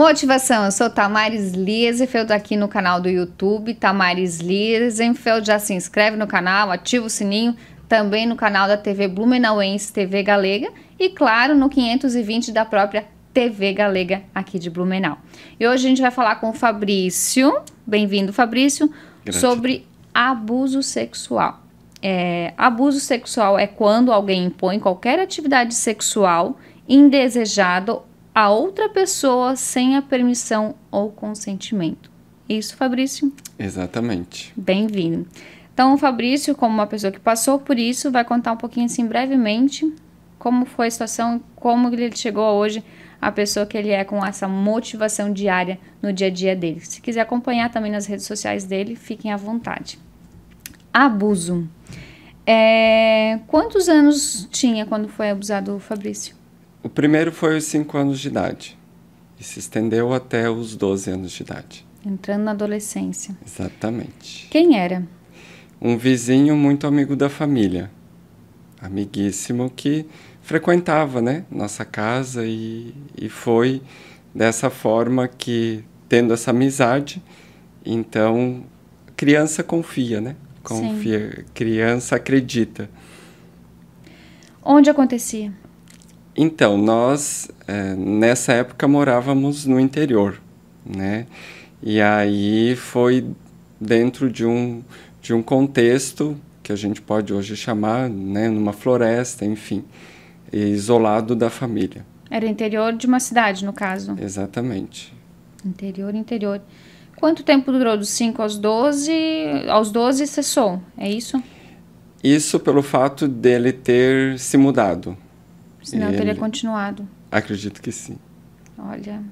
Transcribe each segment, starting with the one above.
Motivação, eu sou Thammaris Liesenfeld aqui no canal do YouTube, Thammaris Liesenfeld, já se inscreve no canal, ativa o sininho, também no canal da TV Blumenauense, TV Galega e claro no 520 da própria TV Galega aqui de Blumenau. E hoje a gente vai falar com o Fabrício, bem-vindo Fabrício, sobre abuso sexual. Abuso sexual é quando alguém impõe qualquer atividade sexual indesejada a outra pessoa sem a permissão ou consentimento. Isso, Fabrício? Exatamente. Bem-vindo. Então, o Fabrício, como uma pessoa que passou por isso, vai contar um pouquinho, assim, brevemente, como foi a situação, como ele chegou hoje a pessoa que ele é com essa motivação diária no dia a dia dele. Se quiser acompanhar também nas redes sociais dele, fiquem à vontade. Abuso. Quantos anos tinha quando foi abusado o Fabrício? O primeiro foi aos 5 anos de idade e se estendeu até os 12 anos de idade. Entrando na adolescência. Exatamente. Quem era? Um vizinho muito amigo da família, amiguíssimo, que frequentava, né, nossa casa e foi dessa forma que, tendo essa amizade, então, criança confia, né? Confia, sim. Criança acredita. Onde acontecia? Então, nós, nessa época, morávamos no interior, né? E aí foi dentro de um contexto que a gente pode hoje chamar, né, numa floresta, enfim, isolado da família. Era interior de uma cidade, no caso? Exatamente. Interior. Quanto tempo durou? Dos 5 aos 12? Aos 12 cessou, é isso? Isso pelo fato dele ter se mudado. Senão teria continuado. Acredito que sim. Olha.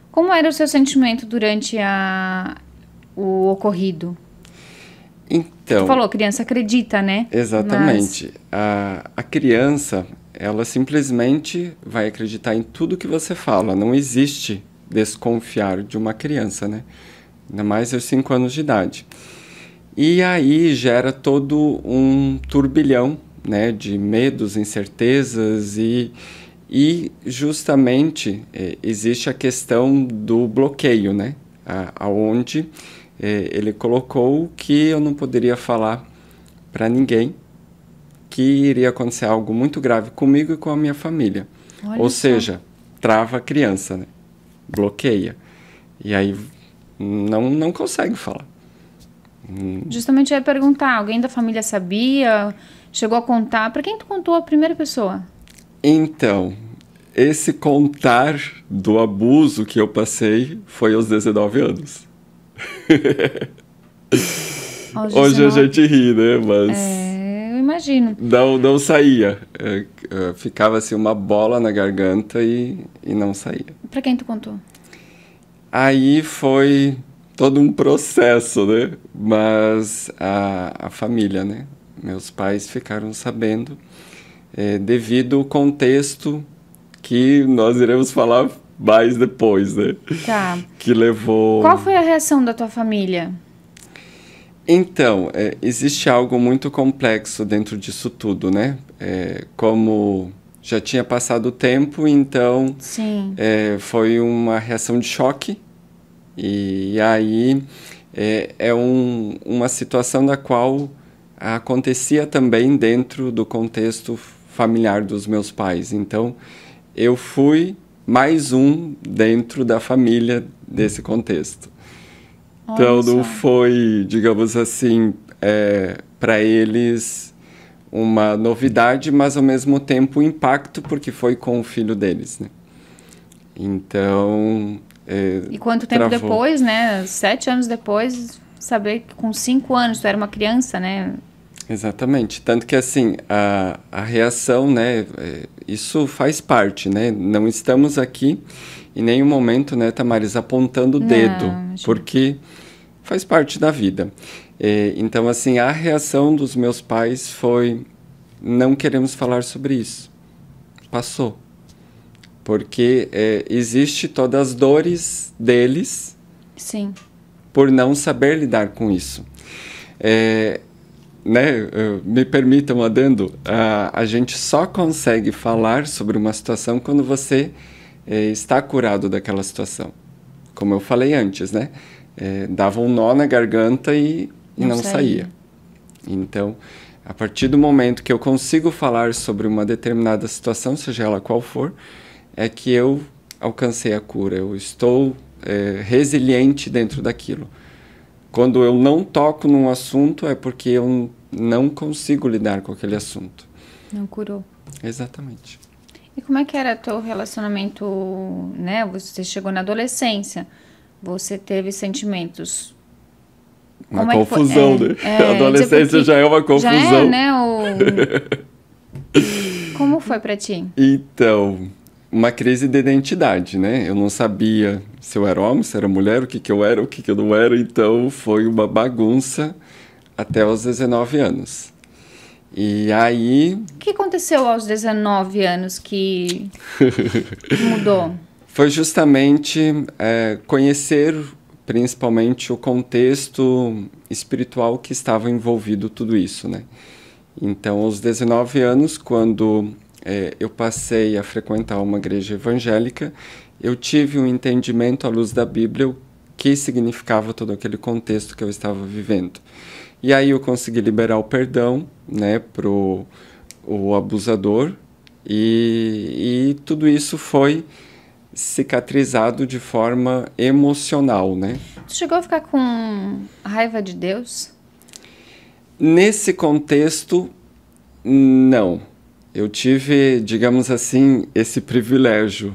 Como era o seu sentimento durante o ocorrido? Então... Você falou, criança acredita, né? Exatamente. A criança, ela simplesmente vai acreditar em tudo que você fala. Não existe desconfiar de uma criança, né? Ainda mais aos 5 anos de idade. E aí gera todo um turbilhão, né, de medos, incertezas e justamente existe a questão do bloqueio, né, aonde ele colocou que eu não poderia falar para ninguém que iria acontecer algo muito grave comigo e com a minha família. Ou seja, trava a criança, né, bloqueia e aí não consegue falar. Justamente eu ia perguntar, alguém da família sabia? Chegou a contar? Para quem tu contou a primeira pessoa? Então, esse contar do abuso que eu passei foi aos 19 anos. Hoje a gente ri, né? Mas eu imagino. Não saía. Ficava assim uma bola na garganta e não saía. Para quem tu contou? Aí foi todo um processo, né? Mas a família, né? Meus pais ficaram sabendo devido ao contexto que nós iremos falar mais depois, né? Tá. Que levou... Qual foi a reação da tua família? Então, existe algo muito complexo dentro disso tudo, né? Como já tinha passado o tempo, então Sim. Foi uma reação de choque. E aí uma situação da qual acontecia também dentro do contexto familiar dos meus pais. Então, eu fui mais um dentro da família desse contexto. Então, não foi, digamos assim, para eles uma novidade, mas ao mesmo tempo um impacto, porque foi com o filho deles, né? Então... E quanto tempo depois, né? 7 anos depois, saber que com 5 anos tu era uma criança, né? Exatamente. Tanto que, assim, a reação, né? Isso faz parte, né? Não estamos aqui em nenhum momento, né, Thammaris, apontando o dedo, porque faz parte da vida. Então, assim, a reação dos meus pais foi: não queremos falar sobre isso. Passou. Porque existe todas as dores deles. Sim. Por não saber lidar com isso. Né, me permita um adendo, a gente só consegue falar sobre uma situação quando você estar curado daquela situação. Como eu falei antes, né? Dava um nó na garganta e não saía. Então, a partir do momento que eu consigo falar sobre uma determinada situação, seja ela qual for, é que eu alcancei a cura. Eu estou resiliente dentro daquilo. Quando eu não toco num assunto, é porque eu não consigo lidar com aquele assunto. Não curou. Exatamente. E como é que era teu relacionamento, né? Você chegou na adolescência, você teve sentimentos. Uma confusão, né? A adolescência já é uma confusão. Já é, né? Como foi pra ti? Então, uma crise de identidade, né? Eu não sabia se eu era homem, se era mulher, o que eu era, o que eu não era. Então, foi uma bagunça até os 19 anos. E aí... O que aconteceu aos 19 anos que mudou? Foi justamente conhecer principalmente o contexto espiritual que estava envolvido tudo isso, né? Então, aos 19 anos, quando eu passei a frequentar uma igreja evangélica, eu tive um entendimento à luz da Bíblia o que significava todo aquele contexto que eu estava vivendo. E aí eu consegui liberar o perdão, né, pro o abusador, e tudo isso foi cicatrizado de forma emocional, né? Tu chegou a ficar com raiva de Deus? Nesse contexto, não. Eu tive, digamos assim, esse privilégio,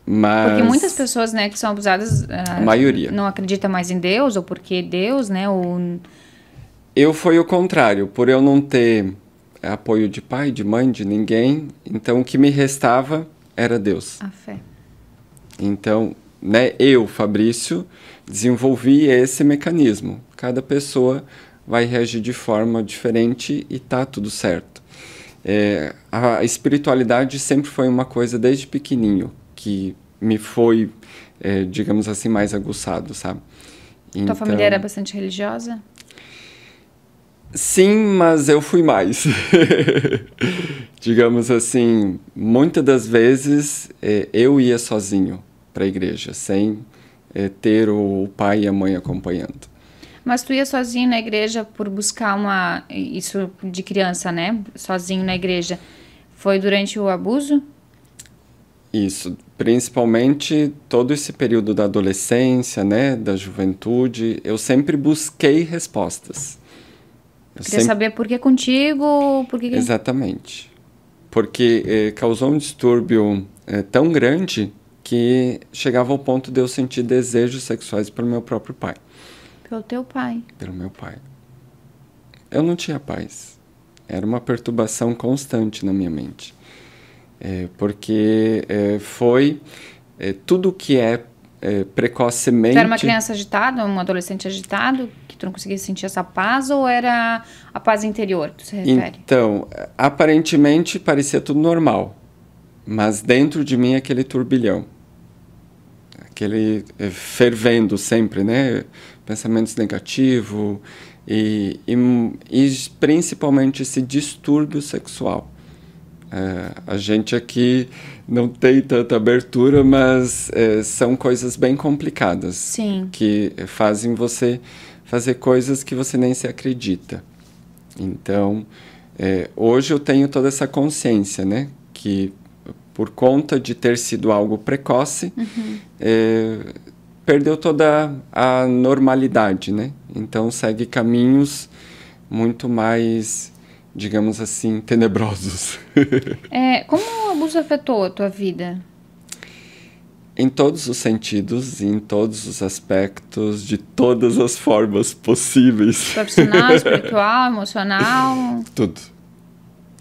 mas... Porque muitas pessoas, né, que são abusadas... A maioria. Não acredita mais em Deus, ou porque Deus, né, ou... Eu foi o contrário, por eu não ter apoio de pai, de mãe, de ninguém, então o que me restava era Deus. A fé. Então, né, eu, Fabrício, desenvolvi esse mecanismo. Cada pessoa vai reagir de forma diferente e tá tudo certo. A espiritualidade sempre foi uma coisa desde pequenininho que me foi, digamos assim, mais aguçado, sabe? Tua família era bastante religiosa? Sim, mas eu fui mais. Digamos assim, muitas das vezes eu ia sozinho para a igreja, sem ter o pai e a mãe acompanhando. Mas tu ia sozinho na igreja por buscar isso de criança, né? Sozinho na igreja. Foi durante o abuso? Isso, principalmente todo esse período da adolescência, né, da juventude, eu sempre busquei respostas. Queria saber por que contigo, por que... Exatamente. Porque causou um distúrbio tão grande que chegava ao ponto de eu sentir desejos sexuais pelo meu próprio pai. Pelo teu pai? Pelo meu pai. Eu não tinha paz. Era uma perturbação constante na minha mente. Porque foi tudo que precocemente... Tu era uma criança agitada, um adolescente agitado, que tu não conseguia sentir essa paz, ou era a paz interior que tu se refere? Então, aparentemente parecia tudo normal, mas dentro de mim aquele turbilhão, aquele fervendo sempre, né? Pensamentos negativos e principalmente esse distúrbio sexual. A gente aqui não tem tanta abertura, mas são coisas bem complicadas. Sim. Que fazem você fazer coisas que você nem se acredita. Então, hoje eu tenho toda essa consciência, né? Que por conta de ter sido algo precoce, perdeu toda a normalidade, né? Então, segue caminhos muito mais... digamos assim, tenebrosos. Como o abuso afetou a tua vida? Em todos os sentidos, em todos os aspectos, de todas as formas possíveis. Profissional, espiritual, emocional? Tudo.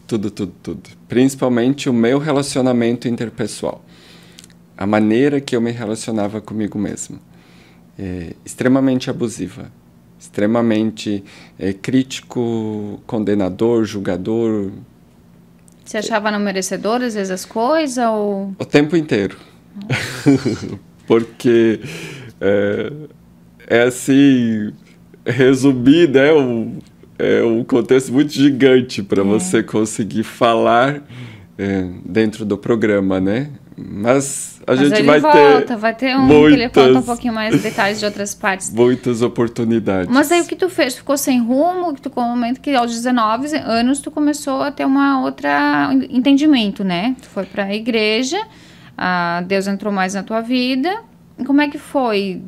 Tudo, tudo, tudo. Principalmente o meu relacionamento interpessoal. A maneira que eu me relacionava comigo mesmo. Extremamente abusiva. Extremamente crítico, condenador, julgador. Você achava não merecedor, às vezes, as coisas? Ou... O tempo inteiro. Porque assim, resumir, né, um contexto muito gigante para você conseguir falar dentro do programa, né? Mas a Mas gente ele vai vai ter um que ele conta um muitas, pouquinho mais detalhes de outras partes. muitas oportunidades. Mas aí o que tu fez? Ficou sem rumo? Que tu comenta que aos 19 anos tu começou a ter uma outra entendimento, né? Tu foi pra igreja, Deus entrou mais na tua vida. E como é que foi?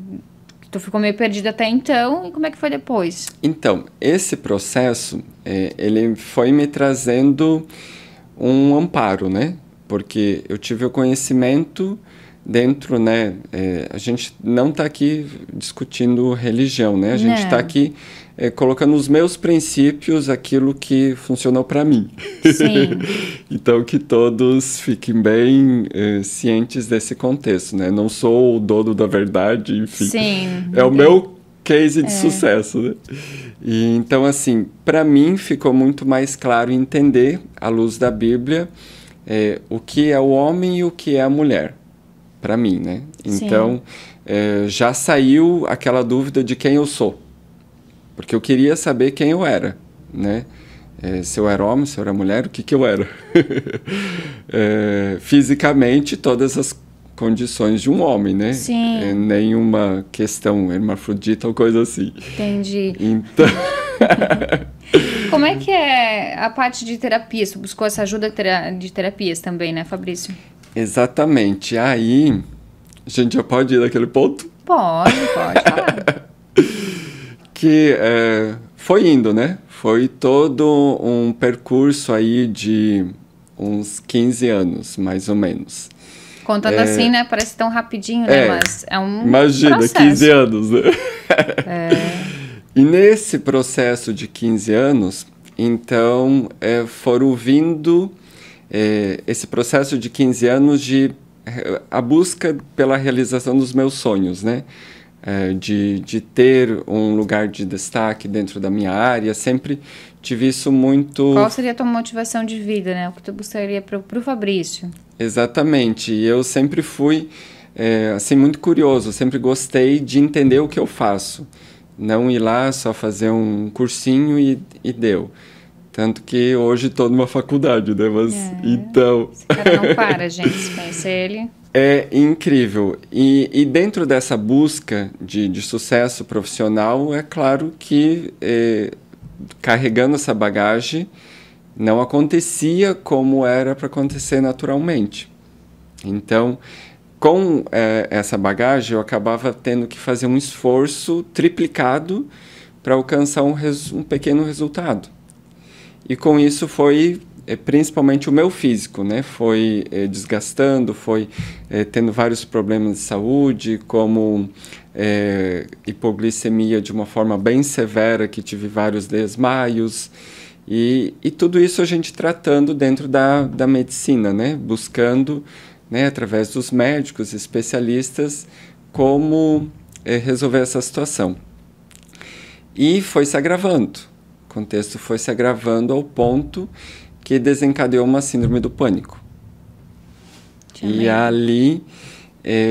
Tu ficou meio perdida até então, e como é que foi depois? Então, esse processo, ele foi me trazendo um amparo, né? Porque eu tive o conhecimento dentro, né? A gente não está aqui discutindo religião, né? A gente está aqui colocando os meus princípios, aquilo que funcionou para mim. Sim. Então, que todos fiquem bem cientes desse contexto, né? Não sou o dono da verdade, enfim. Sim. É o meu case de sucesso, né? E, então, assim, para mim ficou muito mais claro entender, à luz da Bíblia, o que é o homem e o que é a mulher, para mim, né? Então, já saiu aquela dúvida de quem eu sou, porque eu queria saber quem eu era, né? Se eu era homem, se eu era mulher, o que eu era? Fisicamente, todas as condições de um homem, né? Sim. Nenhuma questão hermafrodita ou coisa assim. Entendi. Então... Como é que é a parte de terapia? Você buscou essa ajuda de terapias também, né, Fabrício? Exatamente. Aí, a gente já pode ir naquele ponto? Pode falar. Que foi indo, né? Foi todo um percurso aí de uns 15 anos, mais ou menos. Contando assim, né? Parece tão rapidinho, né? Mas é um imagina, processo. 15 anos, né? E nesse processo de 15 anos, então, foram vindo esse processo de 15 anos de a busca pela realização dos meus sonhos, né? De ter um lugar de destaque dentro da minha área, sempre tive isso muito... Qual seria a tua motivação de vida, né? O que tu buscaria pro Fabrício? Exatamente, e eu sempre fui, assim, muito curioso, sempre gostei de entender o que eu faço, não ir lá só fazer um cursinho e deu. Tanto que hoje estou numa faculdade, né? Mas, então... Esse cara não para, gente, se conhecer ele... É incrível. E dentro dessa busca de sucesso profissional, é claro que carregando essa bagagem não acontecia como era para acontecer naturalmente. Então, com essa bagagem, eu acabava tendo que fazer um esforço triplicado para alcançar um pequeno resultado. E com isso foi... principalmente o meu físico, né? Foi desgastando, foi tendo vários problemas de saúde, como hipoglicemia de uma forma bem severa, que tive vários desmaios, e tudo isso a gente tratando dentro da medicina, né? Buscando, né, através dos médicos, especialistas, como resolver essa situação. E foi se agravando, o contexto foi se agravando ao ponto que desencadeou uma síndrome do pânico. E ali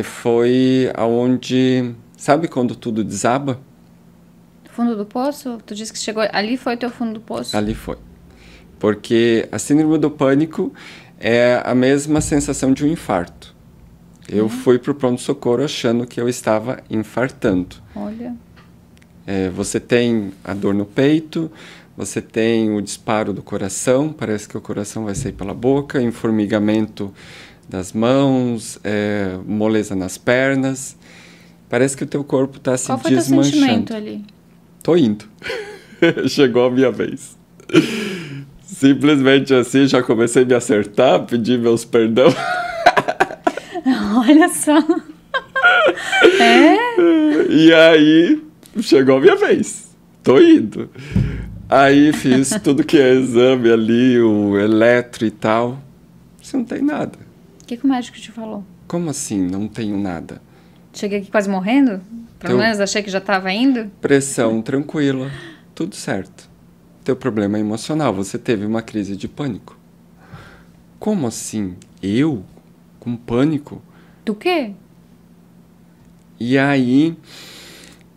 foi aonde... Sabe quando tudo desaba? Fundo do poço? Tu disse que chegou... Ali foi o teu fundo do poço? Ali foi. Porque a síndrome do pânico é a mesma sensação de um infarto. Eu fui para o pronto-socorro achando que eu estava infartando. Olha. Você tem a dor no peito... Você tem o disparo do coração, parece que o coração vai sair pela boca, formigamento das mãos, moleza nas pernas. Parece que o teu corpo está se desmanchando. Qual foi o teu sentimento ali? Tô indo. Chegou a minha vez. Simplesmente assim, já comecei a me acertar, pedir meus perdão. Olha só. E aí, chegou a minha vez. Tô indo. Aí fiz tudo que é exame ali, o eletro e tal. Você não tem nada. O que o médico te falou? Como assim, não tenho nada? Cheguei aqui quase morrendo? Pelo menos achei que já estava indo? Pressão tranquila, tudo certo. Teu problema é emocional, você teve uma crise de pânico. Como assim? Eu? Com pânico? Do quê? E aí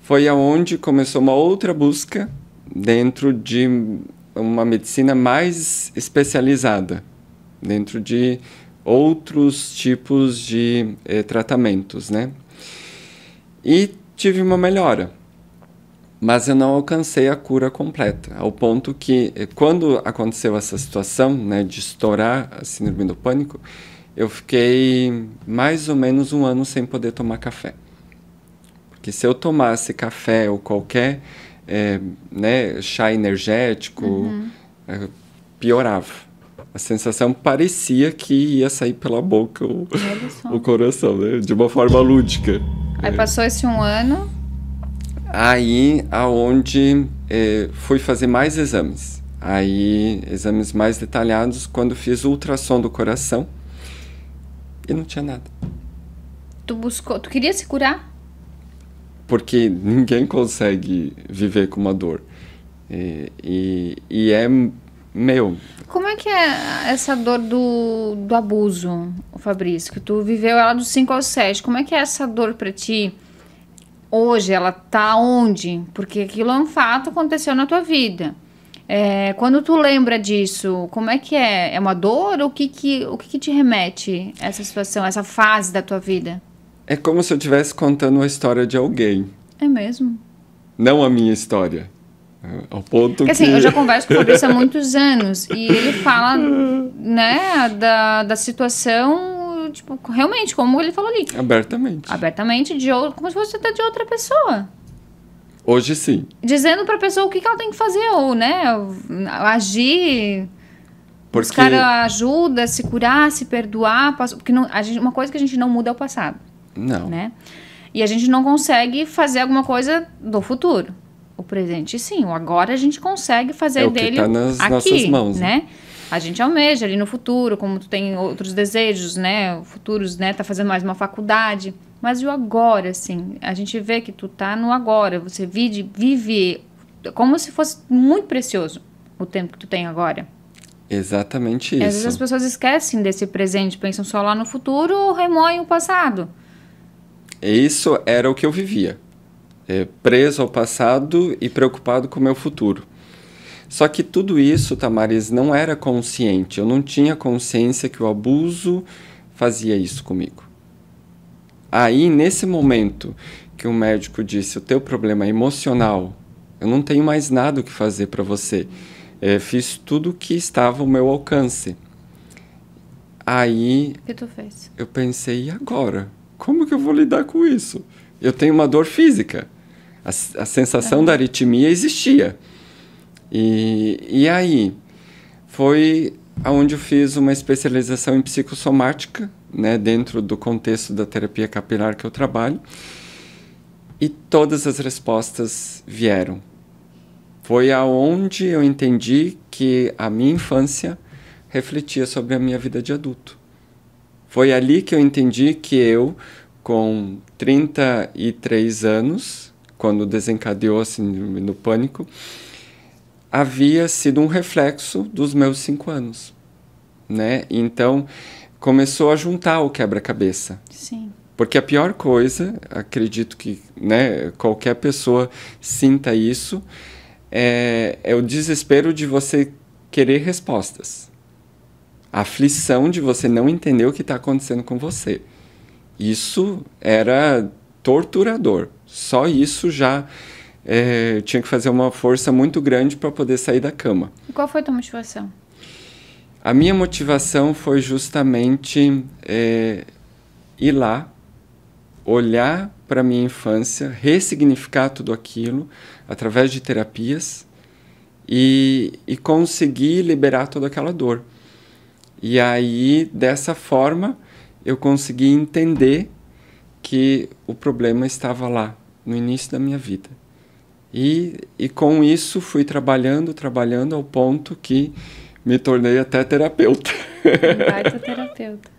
foi aonde começou uma outra busca dentro de uma medicina mais especializada, dentro de outros tipos de tratamentos, né? E tive uma melhora, mas eu não alcancei a cura completa, ao ponto que, quando aconteceu essa situação, né, de estourar a síndrome do pânico, eu fiquei mais ou menos 1 ano sem poder tomar café. Porque se eu tomasse café ou qualquer né, chá energético, piorava. A sensação parecia que ia sair pela boca o coração, né? De uma forma lúdica. Aí passou esse 1 ano. Aí, aonde fui fazer mais exames. Aí, exames mais detalhados, quando fiz o ultrassom do coração, e não tinha nada. Tu queria se curar? Porque ninguém consegue viver com uma dor. E é meu. Como é que é essa dor do abuso, Fabrício? Que tu viveu ela dos 5 aos 7. Como é que é essa dor pra ti? Hoje ela tá onde? Porque aquilo é um fato, aconteceu na tua vida. Quando tu lembra disso, como é que é? É uma dor ou o que te remete a essa situação, essa fase da tua vida? É como se eu estivesse contando a história de alguém. É mesmo? Não a minha história. Ao ponto porque, assim, eu já converso com o Fabrício há muitos anos e ele fala, né, da situação, tipo, realmente, como ele falou ali. Abertamente. Abertamente, como se fosse até de outra pessoa. Hoje sim. Dizendo pra pessoa o que ela tem que fazer, ou, né, agir, porque... buscar ajuda, se curar, se perdoar, porque uma coisa que a gente não muda é o passado. Não. Né? E a gente não consegue fazer alguma coisa do futuro. O presente, sim. O agora a gente consegue fazer dele tá nas aqui, nossas mãos, né? A gente almeja ali no futuro, como tu tem outros desejos, né? Futuros, né? Tá fazendo mais uma faculdade. Mas e o agora, assim? A gente vê que tu tá no agora. Você vive como se fosse muito precioso o tempo que tu tem agora. Exatamente isso. Às vezes as pessoas esquecem desse presente, pensam só lá no futuro ou remoem o passado. Isso era o que eu vivia. Preso ao passado e preocupado com o meu futuro. Só que tudo isso, Thammaris, não era consciente. Eu não tinha consciência que o abuso fazia isso comigo. Aí, nesse momento que o médico disse, o teu problema é emocional, eu não tenho mais nada o que fazer para você. Fiz tudo o que estava ao meu alcance. Aí, o que tu fez? Eu pensei, e agora? Como que eu vou lidar com isso? Eu tenho uma dor física. A sensação da aritmia existia. E aí, foi onde eu fiz uma especialização em psicossomática, né, dentro do contexto da terapia capilar que eu trabalho, e todas as respostas vieram. Foi aonde eu entendi que a minha infância refletia sobre a minha vida de adulto. Foi ali que eu entendi que eu, com 33 anos, quando desencadeou a síndrome do pânico, havia sido um reflexo dos meus 5 anos, né? Então, começou a juntar o quebra-cabeça. Sim. Porque a pior coisa, acredito que, né, qualquer pessoa sinta isso, é o desespero de você querer respostas. A aflição de você não entender o que está acontecendo com você. Isso era torturador. Só isso já tinha que fazer uma força muito grande para poder sair da cama. E qual foi a tua motivação? A minha motivação foi justamente ir lá, olhar para a minha infância, ressignificar tudo aquilo através de terapias e conseguir liberar toda aquela dor. E aí, dessa forma, eu consegui entender que o problema estava lá, no início da minha vida. E com isso fui trabalhando ao ponto que me tornei até terapeuta. Baita terapeuta.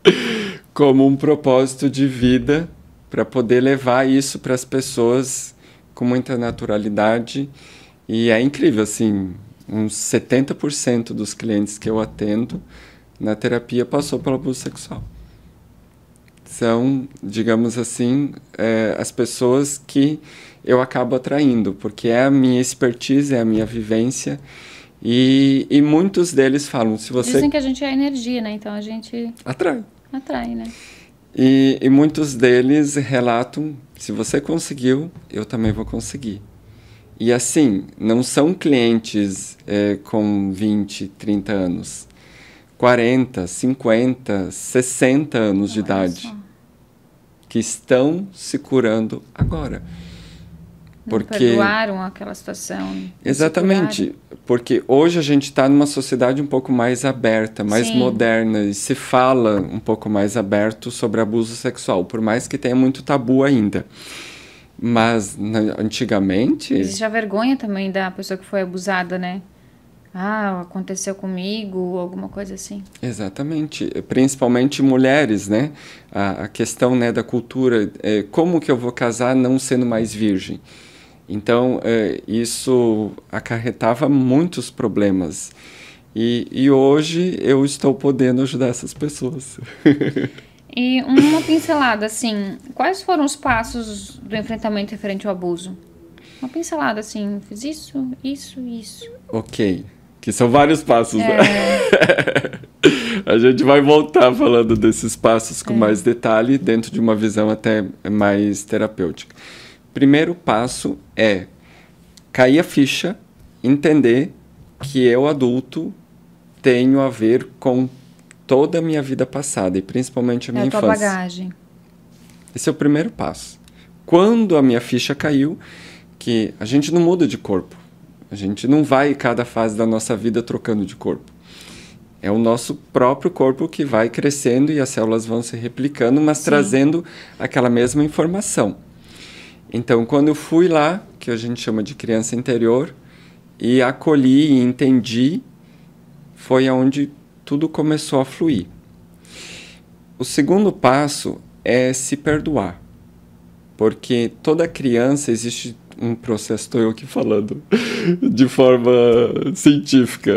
Como um propósito de vida para poder levar isso para as pessoas com muita naturalidade. E é incrível, assim, uns 70% dos clientes que eu atendo na terapia passou pelo abuso sexual. São, digamos assim, as pessoas que eu acabo atraindo, porque é a minha expertise, é a minha vivência, e muitos deles falam, se você... Dizem que a gente é energia, né? Então a gente... Atrai. Atrai, né? E muitos deles relatam, se você conseguiu, eu também vou conseguir. E assim, não são clientes com 20, 30 anos. 40, 50, 60 anos de idade. Que estão se curando agora. Porque perdoaram aquela situação. Exatamente. Porque hoje a gente está numa sociedade um pouco mais aberta, mais moderna. E se fala um pouco mais aberto sobre abuso sexual. Por mais que tenha muito tabu ainda. Mas antigamente... Existe a vergonha também da pessoa que foi abusada, né? Ah, aconteceu comigo, alguma coisa assim. Exatamente. Principalmente mulheres, né? A questão, né, da cultura. Como que eu vou casar não sendo mais virgem? Então, isso acarretava muitos problemas. E hoje eu estou podendo ajudar essas pessoas. E uma pincelada, assim, quais foram os passos do enfrentamento referente ao abuso? Uma pincelada, assim, fiz isso, isso, isso. Ok, que são vários passos, né? A gente vai voltar falando desses passos com mais detalhe, dentro de uma visão até mais terapêutica. Primeiro passo é cair a ficha, entender que eu, adulto, tenho a ver com toda a minha vida passada e principalmente a minha infância. É a tua bagagem. Esse é o primeiro passo. Quando a minha ficha caiu, que a gente não muda de corpo. A gente não vai cada fase da nossa vida trocando de corpo. É o nosso próprio corpo que vai crescendo e as células vão se replicando, mas trazendo aquela mesma informação. Então, quando eu fui lá, que a gente chama de criança interior, e acolhi e entendi, foi onde tudo começou a fluir. O segundo passo é se perdoar. Porque toda criança existe um processo, estou eu aqui falando de forma científica,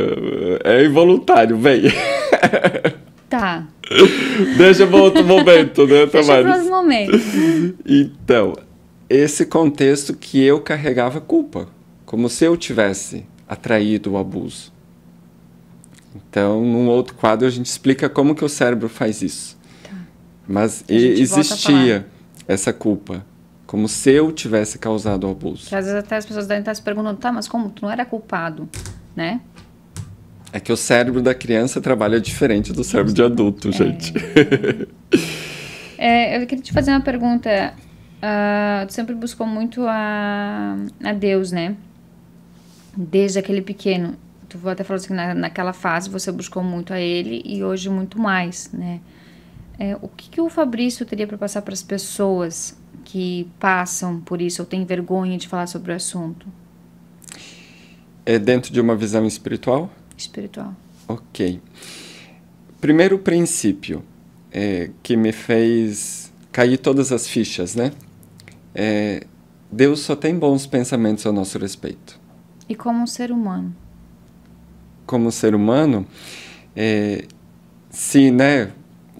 é involuntário, vem. Tá. Deixa para outro momento, né, Tamaris? Deixa para outro momento. Então, esse contexto que eu carregava culpa, como se eu tivesse atraído o abuso. Então, num outro quadro, a gente explica como que o cérebro faz isso. Tá. Mas existia essa culpa, como se eu tivesse causado o abuso. Que às vezes até as pessoas devem estar se perguntando, tá, mas como? Tu não era culpado, né? É que o cérebro da criança trabalha diferente do cérebro de adulto, gente. Eu queria te fazer uma pergunta. Tu sempre buscou muito a Deus, né? Desde aquele pequeno. Tu até falou assim, naquela fase você buscou muito a Ele e hoje muito mais, né? O que o Fabrício teria para passar para as pessoas que passam por isso ou têm vergonha de falar sobre o assunto? É dentro de uma visão espiritual? Espiritual. Ok. Primeiro princípio que me fez cair todas as fichas, né? Deus só tem bons pensamentos a nosso respeito. E como ser humano? Como ser humano, se, né,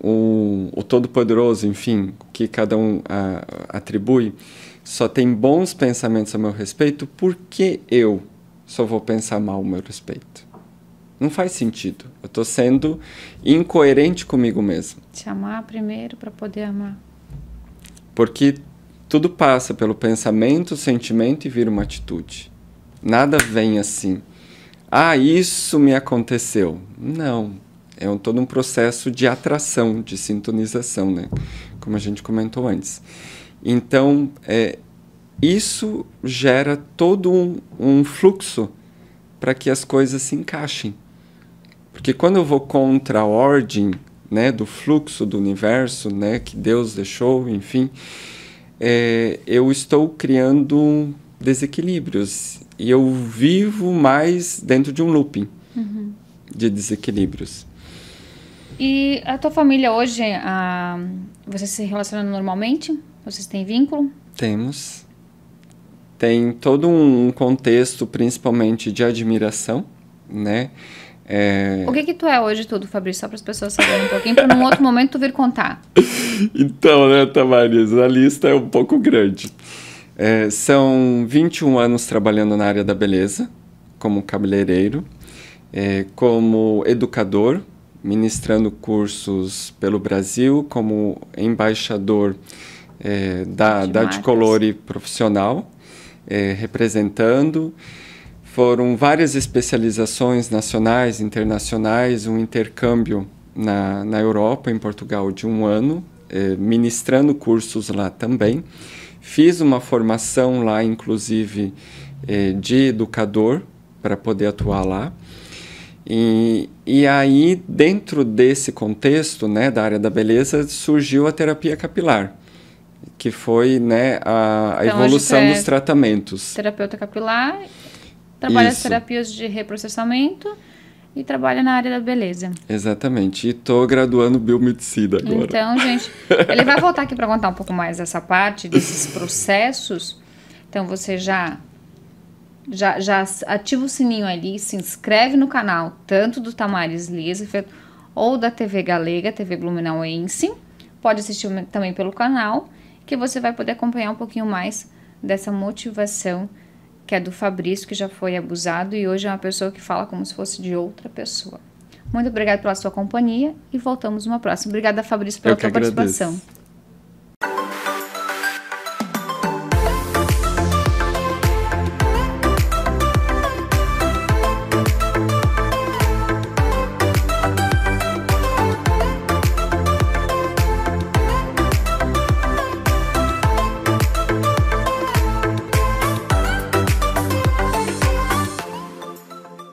o Todo-Poderoso, enfim, que cada um atribui, só tem bons pensamentos a meu respeito, por que eu só vou pensar mal a meu respeito? Não faz sentido. Eu estou sendo incoerente comigo mesmo. Te amar primeiro para poder amar. Porque tudo passa pelo pensamento, sentimento e vira uma atitude. Nada vem assim. Ah, isso me aconteceu. Não. É todo um processo de atração, de sintonização, né? Como a gente comentou antes. Então, isso gera todo um fluxo para que as coisas se encaixem. Porque quando eu vou contra a ordem, né, do fluxo do universo, né, que Deus deixou, enfim, eu estou criando desequilíbrios. E eu vivo mais dentro de um looping de desequilíbrios. E a tua família hoje, você se relaciona normalmente? Vocês têm vínculo? Temos. Tem todo um contexto, principalmente de admiração, né? O que tu é hoje tudo, Fabrício? Só para as pessoas saberem um pouquinho, para num outro momento tu vir contar. Então, né, Tamaris, a lista é um pouco grande. São 21 anos trabalhando na área da beleza, como cabeleireiro, como educador, ministrando cursos pelo Brasil como embaixador da Dicolore profissional, representando. Foram várias especializações nacionais, internacionais, um intercâmbio na Europa, em Portugal, de 1 ano, ministrando cursos lá também. Fiz uma formação lá, inclusive, de educador, para poder atuar lá. E aí, dentro desse contexto, né, da área da beleza, surgiu a terapia capilar, que foi, né, a evolução dos tratamentos. Terapeuta capilar, trabalha as terapias de reprocessamento e trabalha na área da beleza. Exatamente. E estou graduando biomedicina agora. Então, gente, ele vai voltar aqui para contar um pouco mais dessa parte, desses processos. Então, você já ativa o sininho ali, se inscreve no canal, tanto do Tamares Liesefeld ou da TV Galega, TV Blumenauense. Pode assistir também pelo canal, que você vai poder acompanhar um pouquinho mais dessa motivação que é do Fabrício, que já foi abusado e hoje é uma pessoa que fala como se fosse de outra pessoa. Muito obrigada pela sua companhia e voltamos numa próxima. Obrigada, Fabrício, pela tua participação.